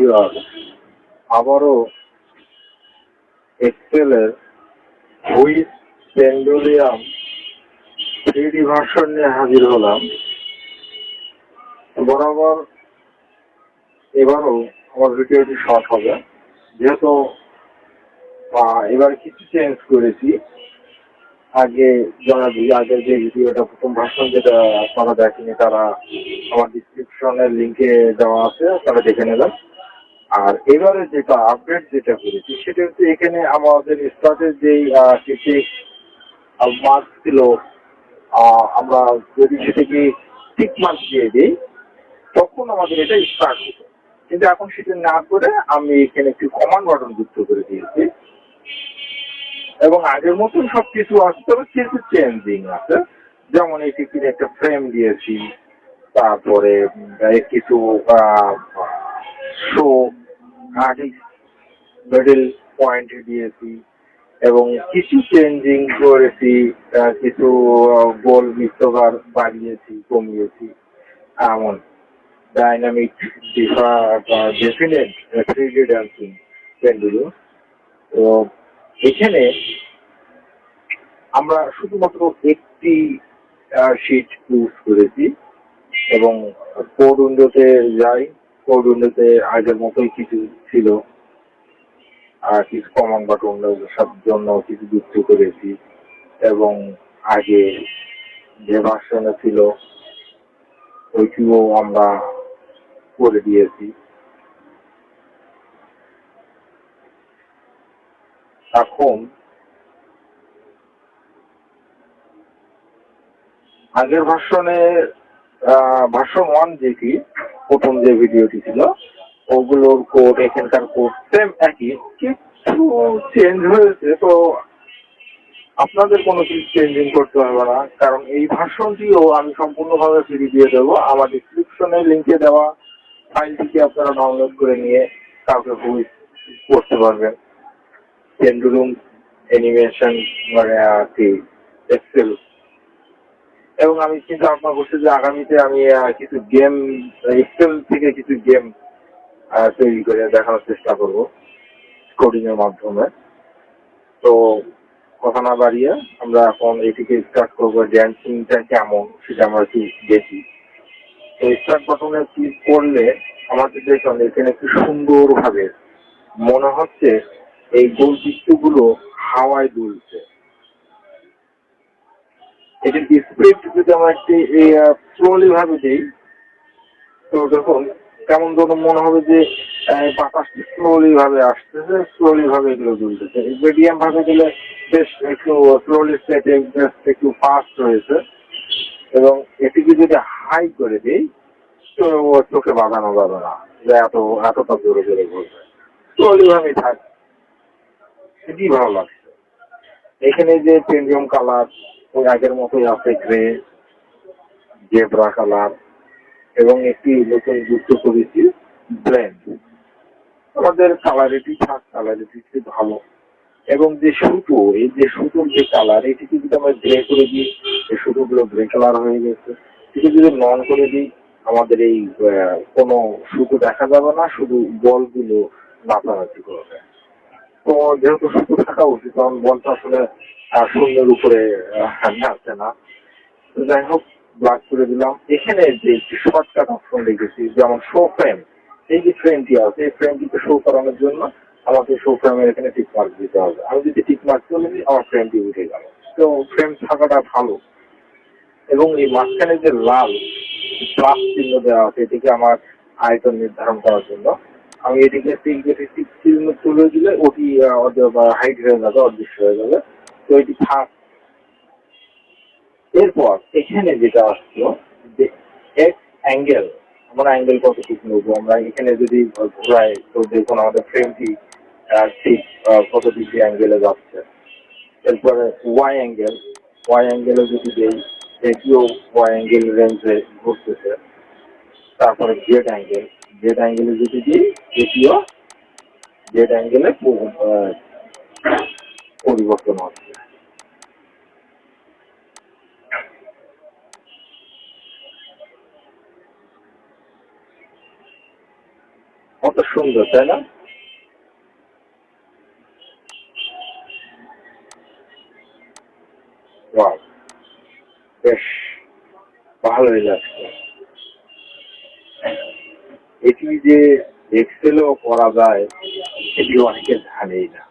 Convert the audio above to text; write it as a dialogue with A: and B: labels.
A: Viewer, আবারও এক্সেলের which পেন্ডুলিয়াম 3D version নিয়ে হাজির হলাম। বরাবর এবারও আমার ভিডিওটি শর্ট হবে, যেহেতু এবার কিছু চেঞ্জ করেছি। আগে জানাবি, আগের যে ভিডিওটা প্রথম ভার্সন যেটা আপনারা দেখেনি তারা আমার ডিসক্রিপশনের লিঙ্কে দেওয়া আছে, তারা দেখে নেবেন। আর এবারে যেটা আপডেট যেটা করেছি সেটা হচ্ছে এখানে আমাদের স্টার্টের যেই মার্ক ছিল, আমরা যদি সেটাকে টিক মার্ক দিয়ে দিই তখন আমাদের এটা স্টার্ট হতো, কিন্তু এখন সেটা না করে আমি এখানে একটি কমান্ড বাটন যুক্ত করে দিয়েছি এবং আগের মতন সবকিছু আসতে হবে, কিন্তু চেঞ্জিং আছে। যেমন এটিকে একটা ফ্রেম দিয়েছি, তারপরে কিছু শো মিডল পয়েন্ট দিয়েছি এবং কিছু চেঞ্জিং করেছি, কিছু গোল বৃত্তকার বাড়িয়েছি কমিয়েছি, এমন ডাইনামিক ডেফিনেট 3D ডান্সিং পেন্ডুলুম। তো এখানে আমরা শুধুমাত্র একটি শিট ইউজ করেছি এবং কোড উইন্ডোতে যাই। কোড উইন্ডোতে আগের মতোই কিছু ছিল, আর কিছু কমান্ড বাটন সব জন্য কিছু যুক্ত করেছি এবং আগে যে ভার্সনে ছিল ওইটিও আমরা করে দিয়েছি। এখন আগের ভার্সনে ভার্সন 1 যেটি প্রথম যে ভিডিওটি ছিল ওগুলোর কোড, এখানকার কোড সেম একই, কিছু চেঞ্জ হয়েছে। তো আপনাদের কোনো কিছু চেঞ্জিং করতে হবে না, কারণ এই ভার্সনটিও আমি সম্পূর্ণভাবে ফ্রি দিয়ে দেবো। আমার ডিসক্রিপশনে লিঙ্কে দেওয়া ফাইলটিকে আপনারা ডাউনলোড করে নিয়ে কাউকে হুইচ করতে পারবেন। পেন্ডুলুম অ্যানিমেশন মানে কি এক্সেল। এবং আমি চিন্তা ভাবনা করছি যে আগামীতে আমি কিছু গেম এক্সেল থেকে কিছু গেম তৈরি করে দেখানোর চেষ্টা করব কোডিং এর মাধ্যমে। তো কথা না বাড়িয়ে আমরা এখন এটিকে স্টার্ট করবো। ড্যান্সিংটা কেমন সেটা আমরা একটু দেখি। তো স্টার্ট বাটনে ক্লিক করলে আমাদের দেখুন এখানে একটু সুন্দরভাবে মনে হচ্ছে এই গোল বৃত্তগুলো হাওয়ায় দুলছে। এটির স্পিড যদি আমরা একটি স্লোলি ভাবে দিই তো দেখুন কেমন যেন মনে হবে যে বাতাস স্লোলি ভাবে আসতেছে, স্লোলি ভাবে এগুলো দুলতেছে। মিডিয়াম ভাবে দিলে বেশ একটু স্লোলি স্টেটে একটু ফাস্ট হয়েছে এবং এটিকে যদি হাই করে দিই তো চোখে বাঁধানো যাবে না যে এতটা জোরে জোরে ঘুরবে, স্লোলি ভাবে থাক, এটি ভালো লাগছে। এখানে যে প্রিমিয়াম কালার ওই আগের মতোই আছে, গ্রে, জেব্রা কালার এবং একটি নতুন যুক্ত করেছি ব্লেন্ড। আমাদের কালারিটি থাক, কালারিটি ভালো। এবং যে সুতো, এই যে সুতোর যে কালার, এটিকে যদি আমরা গ্রে করে দিই এই সুতোগুলো গ্রে কালার হয়ে গেছে। এটি যদি নন করে দিই আমাদের এই কোনো সুতো দেখা যাবে না, শুধু বলগুলো নাচানাচি করবে। তো যেহেতু সুতো থাকা উচিত, কারণ বলটা আসলে শূন্যের উপরে নাচছে না। যাই হোক, ব্লাক করে দিলাম। এখানে যে শর্টকাট অপশন রেখেছি, যেমন শো ফ্রেম, এই যে ফ্রেমটি আছে এই ফ্রেমটিকে শো করানোর জন্য আমাকে শো ফ্রেমের এখানে টিক মার্ক দিতে হবে। আমি যদি টিক মার্ক চলে দিই আমার ফ্রেমটি উঠে গেল। তো ফ্রেম থাকাটা ভালো। এবং এই মাঝখানে যে লাল প্লাস চিহ্ন দেওয়া আছে এটিকে আমার আয়তন নির্ধারণ করার জন্য। আমি এটিকে টিক চিহ্ন তুলে দিলে ওটি হাইট হয়ে যাবে, অদৃশ্য হয়ে যাবে। তো এটি থাক। এরপর এখানে যেটা আসলো যে এক্স অ্যাঙ্গেল, আমরা অ্যাঙ্গেল কতটুকু নেবো, আমরা এখানে যদি ঘোরাই তো দেখুন আমাদের ফ্রেমটি ঠিক কত ডিগ্রি অ্যাঙ্গেলে যাচ্ছে। এরপরে ওয়াই অ্যাঙ্গেলে যদি দেই এটিও ওয়াই অ্যাঙ্গেল রেঞ্জে ঘুরতেছে। তারপরে জেড অ্যাঙ্গেলে যদি দিই এটিও জেড অ্যাঙ্গেলে পরিবর্তন হচ্ছে। কত সুন্দর, তাই না? ওয়াও, বেশ ভালোই লাগছে। এটি যে এক্সেলও করা যায়, এটি অনেকে জানেই না।